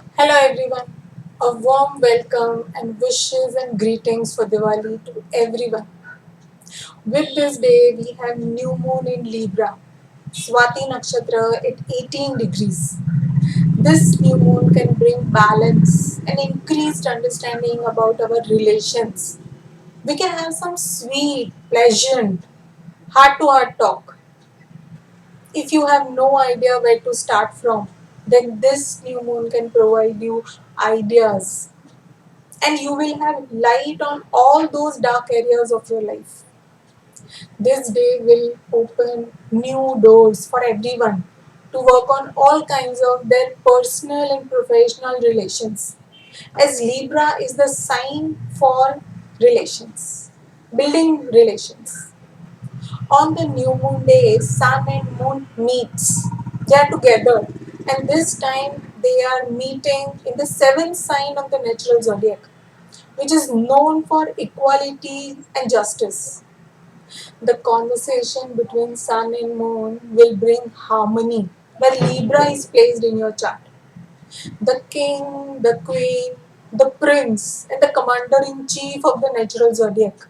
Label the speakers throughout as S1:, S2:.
S1: Hello everyone, a warm welcome and wishes and greetings for Diwali to everyone. With this day, we have new moon in Libra, Swati Nakshatra at 18 degrees. This new moon can bring balance and increased understanding about our relations. We can have some sweet, pleasant, heart to heart talk. If you have no idea where to start from, then this new moon can provide you ideas and you will have light on all those dark areas of your life. This day will open new doors for everyone to work on all kinds of their personal and professional relations. As Libra is the sign for relations, building relations. On the new moon day, sun and moon meets. They are together, and this time they are meeting in the seventh sign of the natural zodiac, which is known for equality and justice. The conversation between sun and moon will bring harmony where Libra is placed in your chart. The king, the queen, the prince, and the commander in chief of the natural zodiac,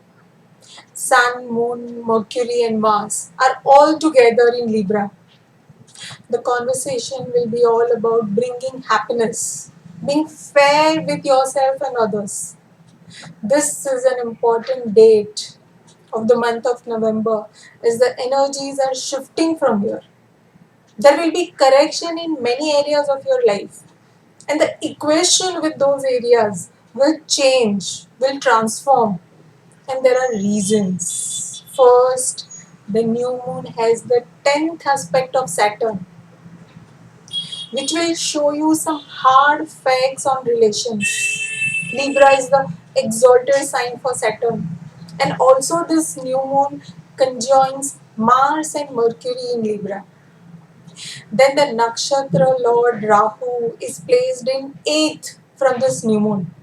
S1: sun, moon, Mercury, and Mars, are all together in Libra. The conversation will be all about bringing happiness, being fair with yourself and others. This is an important date of the month of November as the energies are shifting from here. There will be correction in many areas of your life, and the equation with those areas will change, will transform, and there are reasons. First, the new moon has the 10th aspect of Saturn, which will show you some hard facts on relations. Libra is the exalted sign for Saturn, and also this new moon conjoins Mars and Mercury in Libra. Then the nakshatra lord Rahu is placed in 8th from this new moon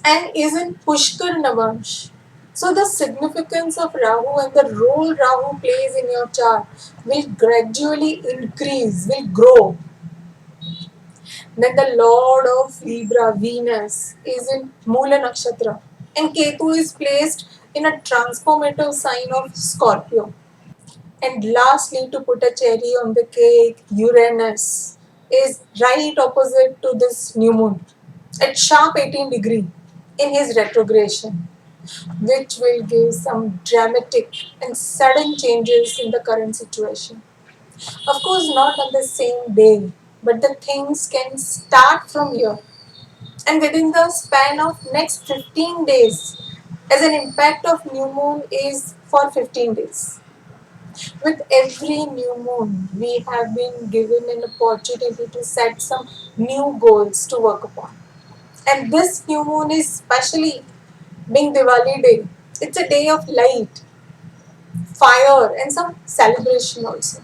S1: and is in Pushkar Navamsh. So the significance of Rahu and the role Rahu plays in your chart will gradually increase, will grow. Then the Lord of Libra, Venus, is in Mula Nakshatra, and Ketu is placed in a transformative sign of Scorpio. And lastly, to put a cherry on the cake, Uranus is right opposite to this new moon at sharp 18 degree in his retrogression, which will give some dramatic and sudden changes in the current situation. Of course, not on the same day, but the things can start from here and within the span of next 15 days, as an impact of new moon is for 15 days. With every new moon, we have been given an opportunity to set some new goals to work upon. And this new moon is specially being Diwali day. It's a day of light, fire, and some celebration also.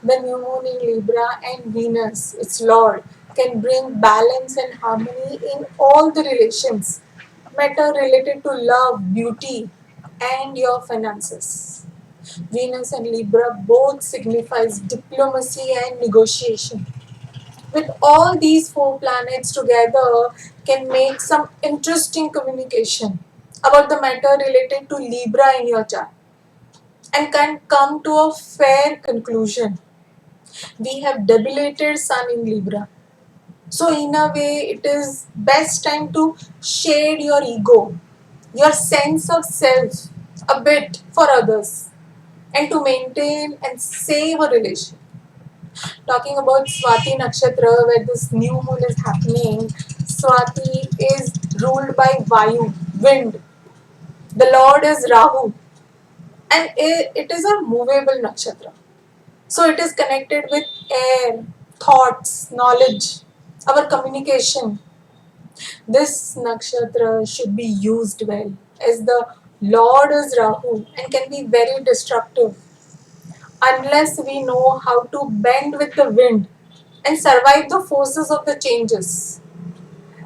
S1: The new moon in Libra and Venus, its Lord, can bring balance and harmony in all the relations, matter related to love, beauty, and your finances. Venus and Libra both signifies diplomacy and negotiation. With all these four planets together can make some interesting communication about the matter related to Libra in your chart and can come to a fair conclusion. We have debilitated Sun in Libra. So in a way, it is best time to shade your ego, your sense of self a bit for others and to maintain and save a relation. Talking about Swati Nakshatra, where this new moon is happening, Swati is ruled by Vayu, wind. The Lord is Rahu, and it is a movable nakshatra. So it is connected with air, thoughts, knowledge, our communication. This nakshatra should be used well, as the Lord is Rahu and can be very destructive unless we know how to bend with the wind and survive the forces of the changes.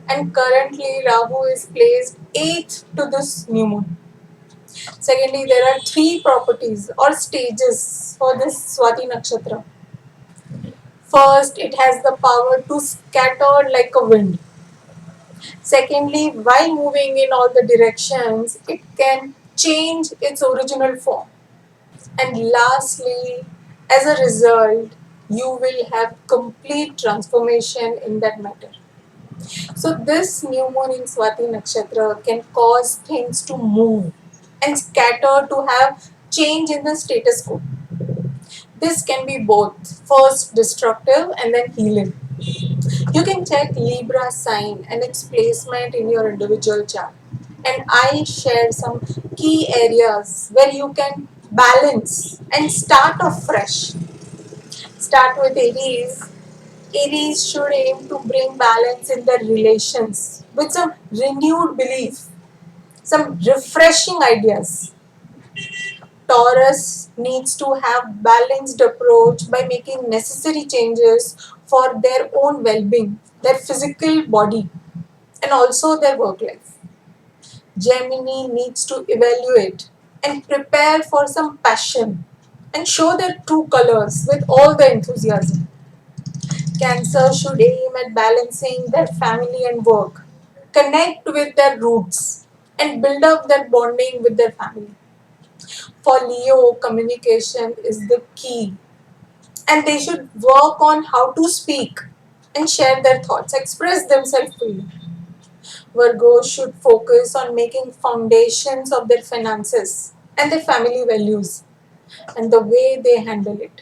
S1: And currently, Rahu is placed 8th to this new moon. Secondly, there are three properties or stages for this Swati Nakshatra. First, it has the power to scatter like a wind. Secondly, while moving in all the directions, it can change its original form. And lastly, as a result, you will have complete transformation in that matter. So, this new moon in Swati Nakshatra can cause things to move and scatter to have change in the status quo. This can be both first destructive and then healing. You can check Libra sign and its placement in your individual chart. And I share some key areas where you can balance and start off fresh. Start with Aries. Aries should aim to bring balance in their relations with some renewed belief, some refreshing ideas. Taurus needs to have balanced approach by making necessary changes for their own well-being, their physical body, and also their work life. Gemini needs to evaluate and prepare for some passion and show their true colors with all the enthusiasm. Cancer should aim at balancing their family and work, connect with their roots, and build up their bonding with their family. For Leo, communication is the key, and they should work on how to speak and share their thoughts, express themselves freely. Virgo should focus on making foundations of their finances and their family values and the way they handle it.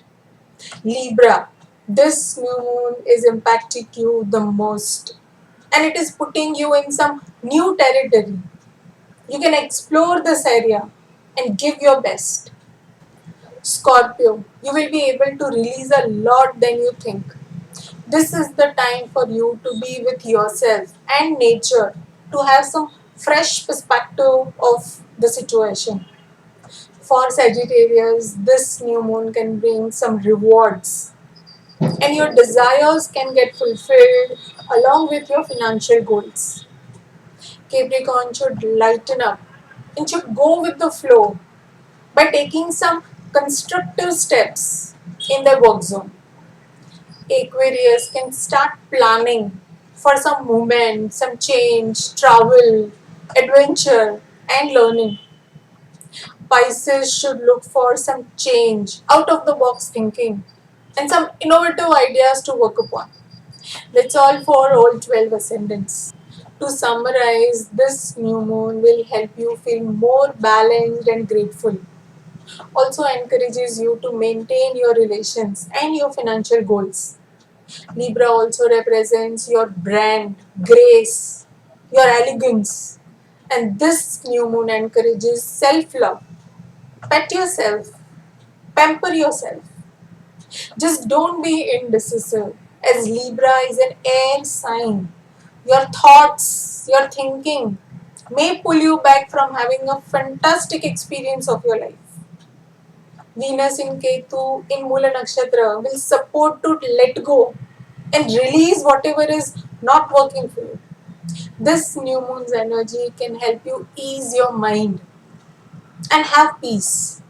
S1: Libra, this new moon is impacting you the most and it is putting you in some new territory. You can explore this area and give your best. Scorpio, you will be able to release a lot than you think. This is the time for you to be with yourself and nature to have some fresh perspective of the situation. For Sagittarius, this new moon can bring some rewards and your desires can get fulfilled along with your financial goals. Capricorn should lighten up and should go with the flow by taking some constructive steps in their work zone. Aquarius can start planning for some movement, some change, travel, adventure, and learning. Pisces should look for some change, out of the box thinking, and some innovative ideas to work upon. That's all for all 12 ascendants. To summarize, this new moon will help you feel more balanced and grateful. Also encourages you to maintain your relations and your financial goals. Libra also represents your brand, grace, your elegance. And this new moon encourages self love. Pet yourself, pamper yourself. Just don't be indecisive, as Libra is an air sign. Your thoughts, your thinking may pull you back from having a fantastic experience of your life. Venus in Ketu in Mula Nakshatra will support to let go and release whatever is not working for you. This new moon's energy can help you ease your mind and have peace.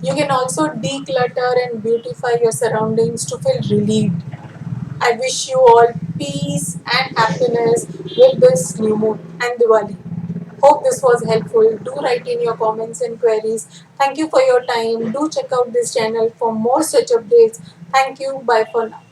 S1: You can also declutter and beautify your surroundings to feel relieved. I wish you all peace and happiness with this new moon and Diwali. Hope this was helpful. Do write in your comments and queries. Thank you for your time. Do check out this channel for more such updates. Thank you. Bye for now.